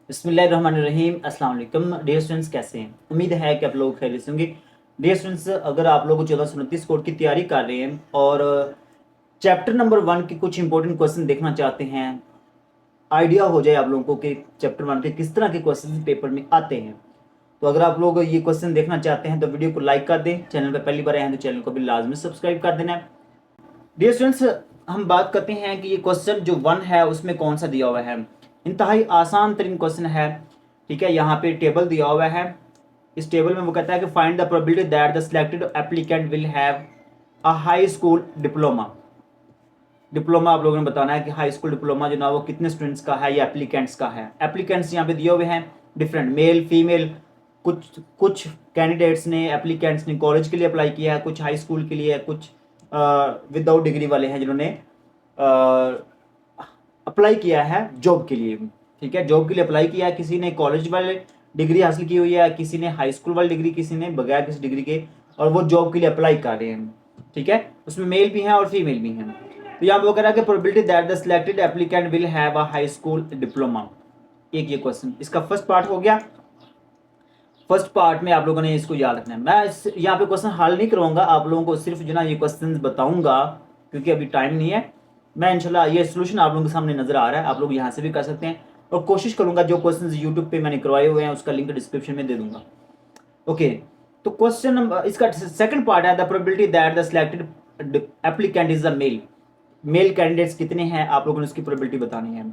बिस्मिल्लाहिर्रहमानिर्रहीम। अस्सलाम वालेकुम डियर स्टूडेंट्स, कैसे हैं? उम्मीद है कि आप लोग खैरियत से होंगे। डियर स्टूडेंट्स, अगर आप लोग 1429 कोड की तैयारी कर रहे हैं और चैप्टर नंबर 1 के कुछ इंपॉर्टेंट क्वेश्चन देखना चाहते हैं, आइडिया हो जाए आप लोगों को कि चैप्टर 1 के किस तरह के क्वेश्चन पेपर में आते हैं, तो अगर आप लोग ये क्वेश्चन देखना चाहते हैं तो वीडियो को लाइक कर दें। चैनल पर पहली बार आए हैं तो चैनल को भी लाजमी सब्सक्राइब कर देना है। डियर स्टूडेंट्स, हम बात करते हैं कि ये क्वेश्चन जो 1 है उसमें कौन सा दिया हुआ है। इंतहाई आसान तरीन क्वेश्चन है, ठीक है। यहाँ पे टेबल दिया हुआ है। इस टेबल में वो कहता है कि find the probability that the selected applicant will have a high school diploma. Diploma आप लोगों ने बताना है कि हाई स्कूल डिप्लोमा जो ना वो कितने स्टूडेंट्स का है या एप्लीकेंट्स का है। एप्लीकेंट्स यहाँ पे दिए हुए हैं डिफरेंट, मेल फीमेल। कुछ कुछ कैंडिडेट्स ने, एप्लीकेंट्स ने कॉलेज के लिए अप्लाई किया है, कुछ हाई स्कूल के लिए, कुछ विदाउट डिग्री वाले हैं जिन्होंने अप्लाई किया है जॉब के लिए, ठीक है। जॉब के लिए अप्लाई किया है, किसी ने कॉलेज वाले डिग्री हासिल की हुई है, किसी ने हाई स्कूल वाली डिग्री, किसी ने बगैर किसी डिग्री के, और वो जॉब के लिए अप्लाई कर रहे हैं, ठीक है। उसमें मेल भी हैं और फीमेल भी हैं। तो यहाँ पे वो कह रहा है कि probability that the selected applicant will have a high school diploma. एक ये क्वेश्चन, इसका फर्स्ट पार्ट हो गया। फर्स्ट पार्ट में आप लोगों ने इसको याद रखना है। मैं यहाँ पे क्वेश्चन हल नहीं करवाऊंगा, आप लोगों को सिर्फ जो ना ये क्वेश्चन बताऊंगा क्योंकि अभी टाइम नहीं है। मैं इंशाल्लाह ये सोल्यूशन आप लोगों के सामने नजर आ रहा है, आप लोग यहाँ से भी कर सकते हैं, और कोशिश करूंगा जो क्वेश्चन यूट्यूब पे मैंने करवाए हुए हैं उसका लिंक डिस्क्रिप्शन में दे दूंगा। ओके, तो क्वेश्चन नंबर, इसका सेकंड पार्ट है the probability that the selected applicant is a male. Male candidates कितने हैं आप लोगों ने उसकी प्रोबेबिलिटी बतानी है।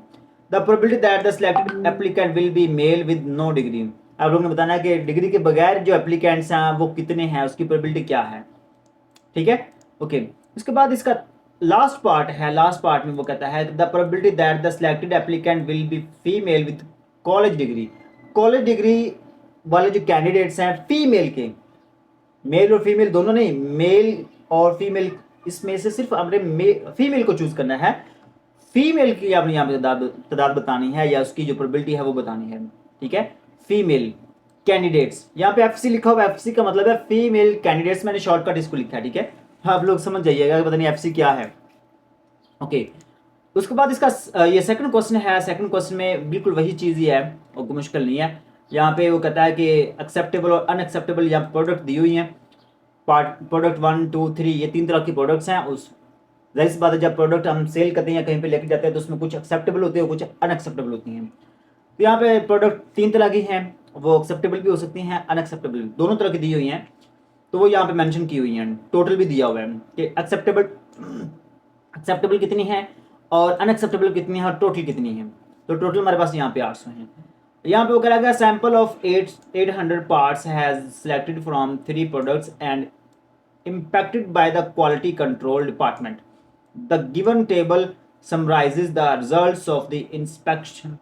The probability that the selected applicant will be male with no degree. आप लोगों ने बताना है कि डिग्री के बगैर जो एप्लीकेंट्स हैं वो कितने हैं, उसकी प्रोबेबिलिटी क्या है, ठीक है। ओके, उसके बाद इसका लास्ट पार्ट है। लास्ट पार्ट में वो कहता है the probability that the selected applicant will B female with college degree. College degree वाले जो कैंडिडेट्स हैं फीमेल के, मेल और फीमेल दोनों नहीं, मेल और फीमेल, इसमें से सिर्फ हमने फीमेल को चूज करना है। फीमेल की आपने यहाँ पे तादाद बतानी है या उसकी जो प्रोबेबिलिटी है वो बतानी है, ठीक है। फीमेल कैंडिडेट्स, यहाँ पे एफसी लिखा हुआ है, एफसी का मतलब है फीमेल कैंडिडेट्स, मैंने शॉर्टकट इसको लिखा है, ठीक है। आप लोग समझ जाइएगा पता नहीं एफसी क्या है। ओके, उसके बाद इसका ये सेकंड क्वेश्चन है। सेकंड क्वेश्चन में बिल्कुल वही चीज़ ही है और कोई मुश्किल नहीं है। यहाँ पे वो कहता है कि एक्सेप्टेबल और अनएक्सेप्टेबल यहाँ प्रोडक्ट दी हुई हैं। प्रोडक्ट 1 2 3 ये 3 तरह की प्रोडक्ट्स हैं। उस जाहिर सी बात है जब प्रोडक्ट हम सेल करते हैं या कहीं पे लेके जाते हैं तो उसमें कुछ एक्सेप्टेबल होते हैं, कुछ अनएक्सेप्टेबल होती हैं। तो यहाँ पे प्रोडक्ट 3 तरह की हैं, वो एक्सेप्टेबल भी हो सकती हैं, अनएक्सेप्टेबल, दोनों तरह की दी हुई हैं। तो वो यहाँ पे मेंशन की हुई हैं, टोटल भी दिया हुआ है कि एक्सेप्टेबल कितनी है और अनएक्सेप्टेबल कितनी है और टोटल कितनी है। तो टोटल हमारे पास यहाँ पे 800 हैं। यहाँ पे वो कह रहा है sample of 800 parts has selected from 3 products and impacted by the quality control department. The given table summarizes the results of the inspection.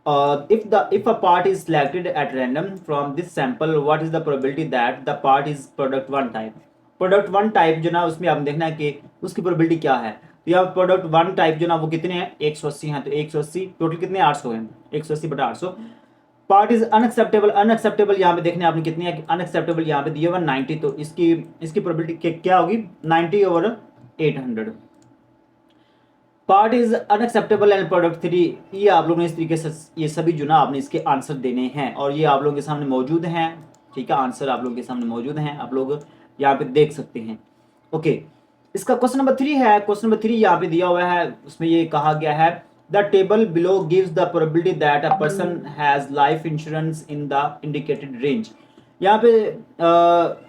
If a part is selected at random from this sample, what is the probability that the part is product 1 type? Product 1 type जो ना उसमें आपने देखना है कि उसकी probability क्या है। तो यहाँ प्रोडक्ट 1 टाइप जो ना वो कितने हैं, 180 हैं। तो 180 टोटल कितने, 800 हैं, 180 बटा 800। पार्ट इज अनएक्सेप्टेबल, अनएक्सेप्टेबल यहाँ पे देखने आपने कितनी है, अनएक्सेप्टेबल यहाँ पे दिए हुआ 90, तो इसकी प्रोबेबिलिटी क्या होगी, 90 over 800। Part is unacceptable and product 3, ये आप लोगों ने इस तरीके से ये सभी जो ना आपने इसके आंसर देने हैं और ये आप लोगों के सामने मौजूद हैं, ठीक है। आंसर आप लोगों के सामने मौजूद हैं, आप लोग यहाँ पे देख सकते हैं। ओके, इसका क्वेश्चन नंबर 3 है। क्वेश्चन नंबर 3 यहाँ पे दिया हुआ है, उसमें ये कहा गया है the table below gives the probability that a person has life insurance in the indicated range. यहाँ पे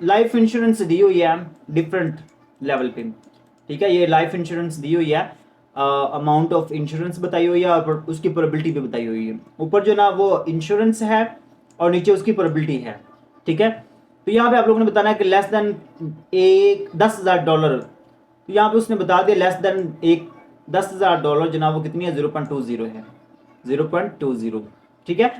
लाइफ इंश्योरेंस दी हुई है डिफरेंट लेवल पे, ठीक है। ये लाइफ इंश्योरेंस दी हुई है, अमाउंट ऑफ इंश्योरेंस बताई हुई है और उसकी प्रोबेबिलिटी भी बताई हुई है। ऊपर जो ना वो इंश्योरेंस है और नीचे उसकी प्रोबेबिलिटी है, ठीक है। तो यहाँ पे आप लोगों ने बताना है कि लेस देन $10,000। तो यहाँ पे उसने बता दिया लेस देन $10,000 जो ना वो कितनी है, 0.20 है, 0.20, ठीक है।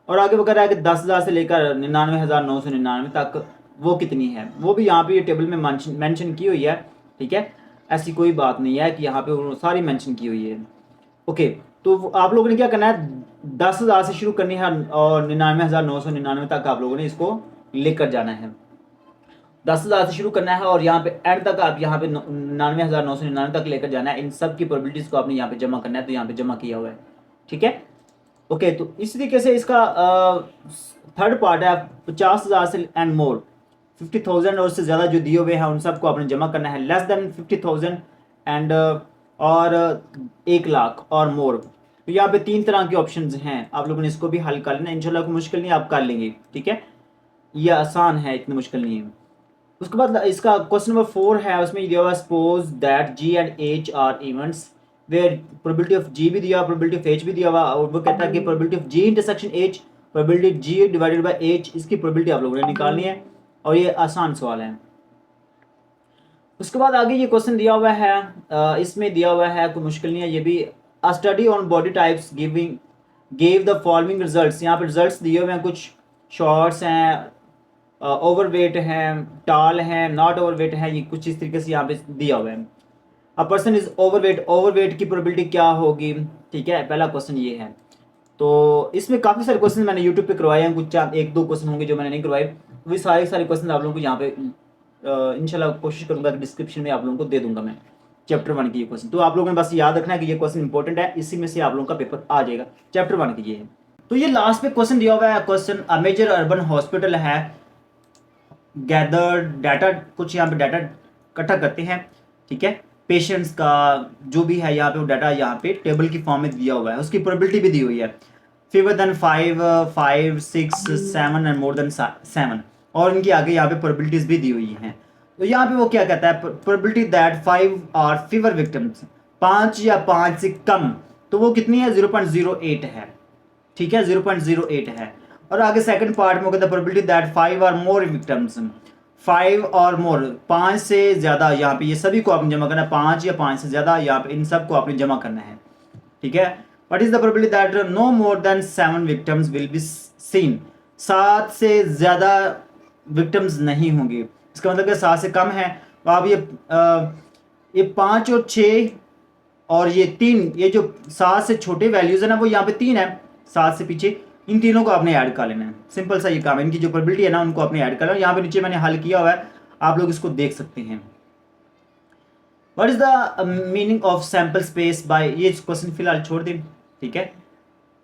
और आगे वो कह रहा है कि 10,000 से लेकर 99,999 तक वो कितनी है, वो भी यहाँ पे ये टेबल में मेंशन की हुई है, ठीक है। ऐसी कोई बात नहीं है कि यहाँ पे सारी मेंशन की हुई है। ओके, तो आप लोगों ने क्या करना है, 10,000 से शुरू करनी है और 99,999 तक आप लोगों ने इसको लेकर जाना है। 10,000 से शुरू करना है और यहाँ पे एंड तक आप यहाँ पे 99,999 तक लेकर जाना है। इन सब की प्रोबेबिलिटीज को आपने यहाँ पे जमा करना है, तो यहाँ पे जमा किया हुआ है, ठीक है। ओके, तो इस तरीके से इसका थर्ड पार्ट है 50,000 से एंड मोर, 50,000 और से ज़्यादा जो दिए हुए हैं उन सबको आपने जमा करना है। लेस देन 50,000 एंड और 1 लाख और मोर। तो यहाँ पे 3 तरह के ऑप्शंस हैं, आप लोगों ने इसको भी हल कर लेना, इंशाल्लाह कोई मुश्किल नहीं, आप कर लेंगे, ठीक है, ये आसान है, इतनी मुश्किल नहीं है। उसके बाद इसका क्वेश्चन नंबर 4 है, उसमें दिया हुआ suppose that G and H are events where probability of G भी दिया, प्रोबेबिलिटी ऑफ एच भी दिया हुआ, और वो कहता है कि probability of G intersection H, probability G divided by H, इसकी प्रोबेबिलिटी आप लोगों ने निकालनी है, और ये आसान सवाल है। उसके बाद आगे ये क्वेश्चन दिया हुआ है, इसमें दिया हुआ है, कोई मुश्किल नहीं है ये भी। अ study on body types giving gave the following results, यहाँ पे रिजल्ट्स दिए हुए हैं, कुछ शॉर्ट्स हैं, ओवरवेट हैं, टाल हैं, नॉट ओवरवेट है, ये कुछ इस तरीके से यहाँ पे दिया हुआ है। A person is overweight, overweight की प्रोबेबिलिटी क्या होगी, ठीक है, पहला क्वेश्चन ये है। तो इसमें काफ़ी सारे क्वेश्चन मैंने यूट्यूब पे करवाए हैं, कुछ 1-2 क्वेश्चन होंगे जो मैंने नहीं करवाए, वही सारे क्वेश्चन आप लोगों को यहाँ पे इंशाल्लाह कोशिश करूंगा कि डिस्क्रिप्शन में आप लोगों को दे दूंगा मैं चैप्टर 1 की ये क्वेश्चन। तो आप लोगों ने बस याद रखना है कि ये क्वेश्चन इंपॉर्टेंट है, इसी में से आप लोगों का पेपर आ जाएगा, चैप्टर 1 की ये है। तो ये लास्ट पे क्वेश्चन दिया हुआ है, question a major urban hospital है गैदर डाटा, कुछ यहाँ पे डाटा इकट्ठा करते हैं, ठीक है, पेशेंट्स का जो भी है यहाँ पे वो डाटा यहाँ पे टेबल की फॉर्म में दिया हुआ है, उसकी प्रोबेबिलिटी भी दी हुई है, fever than 5, 5, 6, 7 and more than 7, और इनकी आगे यहाँ पे प्रोबेबिलिटीज भी दी हुई हैं। तो यहाँ पे वो क्या कहता है, probability that 5 are fever victims, 5 या 5 से कम, तो वो कितनी है, 0.08 है, ठीक है, 0.08 है। और आगे सेकंड पार्ट में कहता है probability that 5 are more victims, 5 और मोर, 5 से ज़्यादा, यहाँ पे ये सभी को आपने जमा करना है, 5 या 5 से ज़्यादा, यहाँ पे इन सब को आपने जमा करना है, ठीक है। What is the probability that no more than 7 victims will be seen, 7 से ज़्यादा विक्टिम्स नहीं होंगे, इसका मतलब कि 7 से कम है। तो आप ये 5 और 6 और ये 3, ये जो 7 से छोटे वैल्यूज़ है ना, वो यहाँ पे 3 है, 7 से पीछे, इन तीनों को आपने ऐड कर लेना है, सिंपल सा ये काम है, इनकी जो प्रोबेबिलिटी है ना उनको आपने ऐड कर लेना। यहाँ पे नीचे मैंने हल किया हुआ है, आप लोग इसको देख सकते हैं। What is the meaning of sample space by, ये क्वेश्चन फिलहाल छोड़ दें, ठीक है,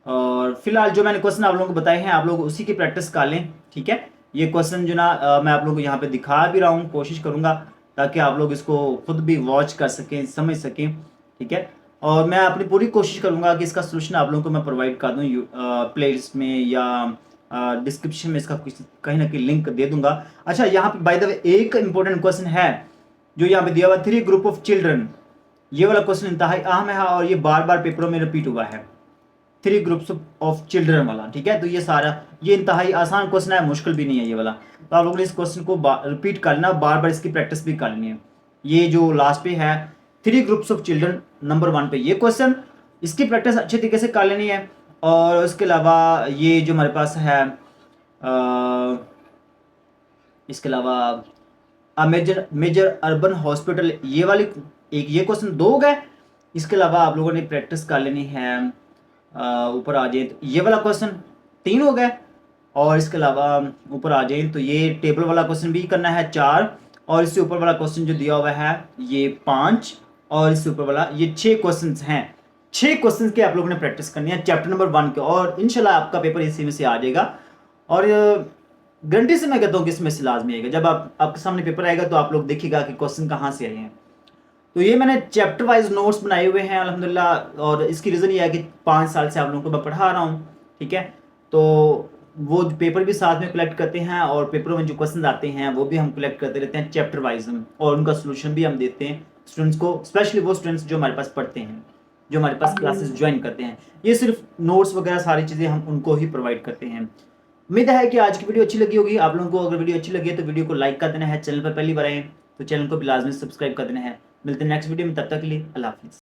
और फिलहाल जो मैंने क्वेश्चन आप लोगों को बताए हैं आप लोग उसी की प्रैक्टिस कर लें, ठीक है। ये क्वेश्चन जो ना मैं आप लोगों को यहाँ पे दिखा भी रहा हूँ, कोशिश करूँगा ताकि आप लोग इसको खुद भी वॉच कर सकें, समझ सकें, ठीक है, और मैं अपनी पूरी कोशिश करूँगा कि इसका सोल्यूशन आप लोगों को मैं प्रोवाइड कर दूँ प्ले लिस्ट में या डिस्क्रिप्शन में इसका कहीं ना कहीं लिंक दे दूंगा। अच्छा, यहाँ पे बाय द वे एक इंपॉर्टेंट क्वेश्चन है जो यहाँ पे दिया हुआ, 3 ग्रुप ऑफ चिल्ड्रन, ये वाला क्वेश्चन इंतहाई अहम है और ये बार बार पेपरों में रिपीट हुआ है, 3 ग्रुप्स ऑफ चिल्ड्रन वाला, ठीक है। तो ये सारा ये इंतहाई आसान क्वेश्चन है, मुश्किल भी नहीं है ये वाला, तो आप लोगों ने इस क्वेश्चन को रिपीट करना, बार बार इसकी प्रैक्टिस भी करनी है। ये जो लास्ट पे है 3 ग्रुप्स ऑफ चिल्ड्रन नंबर 1 पे ये क्वेश्चन, इसकी प्रैक्टिस अच्छे तरीके से कर लेनी है। और उसके अलावा ये जो हमारे पास है इसके अलावा मेजर अर्बन हॉस्पिटल, ये वाली एक ये क्वेश्चन 2 हो गए। इसके अलावा आप लोगों ने प्रैक्टिस कर लेनी है, ऊपर आ जाए तो ये वाला क्वेश्चन 3 हो गए, और इसके अलावा ऊपर आ जाए तो ये टेबल वाला क्वेश्चन भी करना है 4, और इससे ऊपर वाला क्वेश्चन जो दिया हुआ है ये 5, और इससे ऊपर वाला ये 6 क्वेश्चन हैं। 6 क्वेश्चन के आप लोगों ने प्रैक्टिस करनी है चैप्टर नंबर 1 के, और इंशाल्लाह आपका पेपर इसी में से आ जाएगा। और गारंटी से मैं कहता हूँ कि इसमें से लाजमी आएगा, जब आपके सामने पेपर आएगा तो आप लोग देखिएगा कि क्वेश्चन कहाँ से आए हैं। तो ये मैंने चैप्टर वाइज नोट्स बनाए हुए हैं अल्हम्दुलिल्लाह, और इसकी रीज़न ये है कि 5 साल से आप लोगों को मैं पढ़ा रहा हूँ, ठीक है। तो वो पेपर भी साथ में कलेक्ट करते हैं, और पेपरों में जो क्वेश्चन आते हैं वो भी हम कलेक्ट करते रहते हैं चैप्टर वाइज, और उनका सोल्यूशन भी हम देते हैं स्टूडेंट्स को, स्पेशली वो स्टूडेंट्स जो हमारे पास पढ़ते हैं, जो हमारे पास क्लासेस ज्वाइन करते हैं। ये सिर्फ नोट्स वगैरह सारी चीज़ें हम उनको ही प्रोवाइड करते हैं। उम्मीद है कि आज की वीडियो अच्छी लगी होगी आप लोगों को। अगर वीडियो अच्छी लगी है तो वीडियो को लाइक कर देना है, चैनल पर पहली बार आए तो चैनल को भी लाजमी सब्सक्राइब कर देना है। मिलते हैं नेक्स्ट वीडियो में, तब तक के लिए अल्लाह हाफिज़।